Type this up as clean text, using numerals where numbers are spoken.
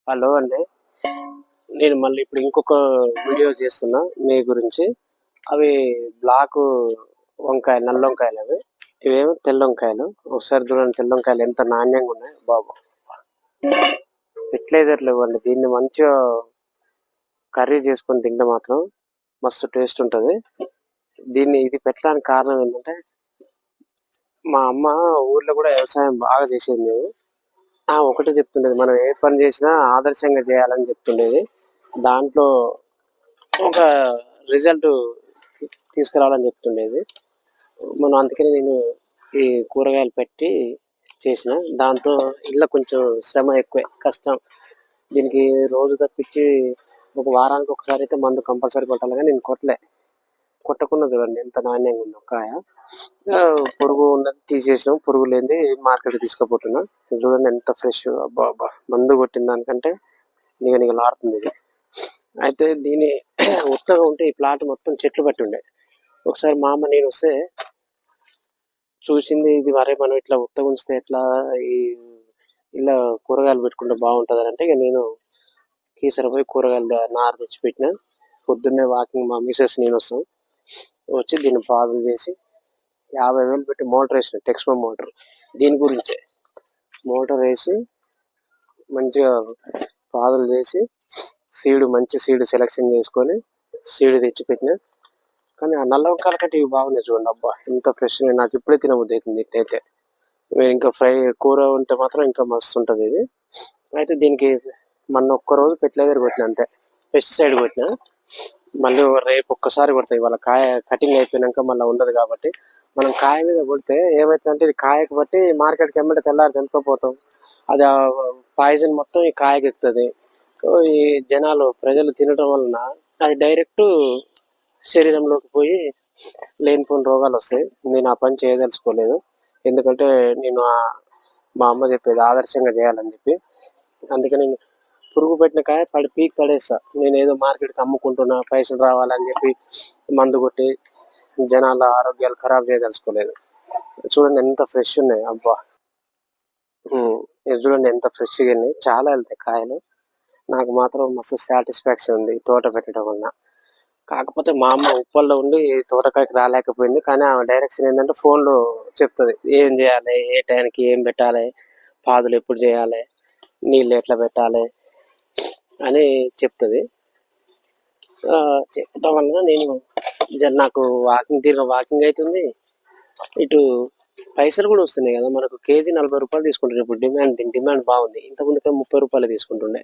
Hello అండి. నేను మళ్ళీ ఇప్పుడు ఇంకొక వీడియో చేస్తున్నా మీ గురించి. అవి బ్లాకు వంకాయలు, నల్ల వంకాయలు అవి. ఇవేమో తెల్ల వంకాయలు. ఒకసారి చూడండి తెల్ల వంకాయలు ఎంత నాణ్యంగా ఉన్నాయి బాబు. ఫెర్టిలైజర్లు ఇవ్వండి. దీన్ని మంచిగా కర్రీ చేసుకొని తింటే మాత్రం మస్తు టేస్ట్ ఉంటుంది. ఇది పెట్టడానికి కారణం ఏంటంటే మా అమ్మ ఊర్లో కూడా వ్యవసాయం బాగా చేసేది మేము. ఒకటే చెప్తుండేది, మనం ఏ పని చేసినా ఆదర్శంగా చేయాలని చెప్తుండేది. దాంట్లో ఒక రిజల్ట్ తీసుకురావాలని చెప్తుండేది. అందుకని నేను ఈ కూరగాయలు పెట్టి చేసిన. దాంతో ఇళ్ళ కొంచెం శ్రమ ఎక్కువే, కష్టం. దీనికి రోజు తప్పించి ఒక వారానికి ఒకసారి అయితే మందు కంపల్సరీ కొట్టాలి, కానీ నేను కొట్టకుండా చూడండి ఎంత నాణ్యంగా ఉందో కాయ. పురుగు ఉన్నది తీసేసాం, పురుగు లేనిది మార్కెట్ తీసుకుపోతున్నా. చూడండి ఎంత ఫ్రెష్. అబ్బా అబ్బా, మందు కొట్టిన దానికంటే నిగనిగలాడుతుంది ఇది. అయితే దీని ఉత్తగా ఉంటే ఈ ప్లాట్ మొత్తం చెట్లు పట్టి ఉండే. ఒకసారి మా అమ్మ నేను వస్తే చూసింది ఇది, మరే మనం ఇట్లా ఉత్తగా ఉంచితే ఎట్లా, ఇలా కూరగాయలు పెట్టుకుంటే బాగుంటుంది అని అంటే, ఇక నేను కీసర పోయి కూరగాయలు నారు తెచ్చిపెట్టిన. పొద్దున్నే వాకింగ్ మా మిసెస్ నేను వస్తాం, వచ్చి దీన్ని పాదులు చేసి 50,000 పెట్టి మోటార్ వేసిన, టెక్స్మో మోటార్. దీని గురించే మోటార్ వేసి మంచిగా పాదులు చేసి మంచి సీడ్ సెలెక్షన్ చేసుకొని సీడ్ తెచ్చిపెట్టిన. కానీ ఆ నల్ల వంకాయల కంటే ఇవి బాగున్నాయి చూడండి. అబ్బా ఎంత ఫ్రెష్. నాకు ఇప్పుడే తినబుద్ధి అవుతుంది ఇట్లయితే. మీరు ఇంకా కూర ఉంటే మాత్రం ఇంకా మస్తు ఉంటుంది ఇది. అయితే దీనికి మొన్న ఒక్కరోజు ఫెర్టిలైజర్ కొట్టిన, అంతే, పెస్టిసైడ్ కొట్టిన. మళ్ళీ రేపు ఒక్కసారి కొడతాయి. వాళ్ళ కాయ కటింగ్ అయిపోయినాక మళ్ళీ ఉండదు కాబట్టి మనం కాయ మీద కొడితే ఏమవుతుందంటే, ఇది కాయకు బట్టి మార్కెట్కి ఎమ్మటే తెల్లారి తెంపుకోపోతాం. అది పాయిజన్ మొత్తం ఈ కాయకి ఎక్కుతుంది. ఈ ప్రజలు తినడం వలన అది డైరెక్ట్ శరీరంలోకి పోయి లేనిపోని రోగాలు వస్తాయి. నేను ఆ పని చేయదలుచుకోలేదు. ఎందుకంటే నేను మా అమ్మ చెప్పేది ఆదర్శంగా చేయాలని చెప్పి. అందుకని పురుగు పెట్టిన కాయ పీకి పడేస్తా. నేను ఏదో మార్కెట్కి అమ్ముకుంటున్నా, పైసలు రావాలని చెప్పి మందు కొట్టి జనాల ఆరోగ్యాలు ఖరాబ్ చేయదలుచుకోలేదు. చూడండి ఎంత ఫ్రెష్ ఉన్నాయి. అబ్బా, ఇది చూడండి ఎంత ఫ్రెష్గా ఉన్నాయి. చాలా వెళ్తాయి కాయలు. నాకు మాత్రం మస్తు సాటిస్ఫాక్షన్ ఉంది తోట పెట్టడం వల్ల. కాకపోతే మా అమ్మ ఉప్పల్లో ఉండి తోటకాయకి రాలేకపోయింది. కానీ ఆమె డైరెక్షన్ ఏంటంటే ఫోన్లో చెప్తుంది, ఏం చేయాలి, ఏ టైంకి ఏం పెట్టాలి, పాదులు ఎప్పుడు చేయాలి, నీళ్ళు ఎట్లా పెట్టాలి అని చెప్తుంది. చెప్పడం వల్ల నాకు వాకింగ్ అవుతుంది, ఇటు పైసలు కూడా వస్తున్నాయి కదా. మనకు కేజీ 40 రూపాయలు తీసుకుంటారు ఇప్పుడు. దీని డిమాండ్ బాగుంది. ఇంతకుముందుకే 30 రూపాయలు తీసుకుంటుండే.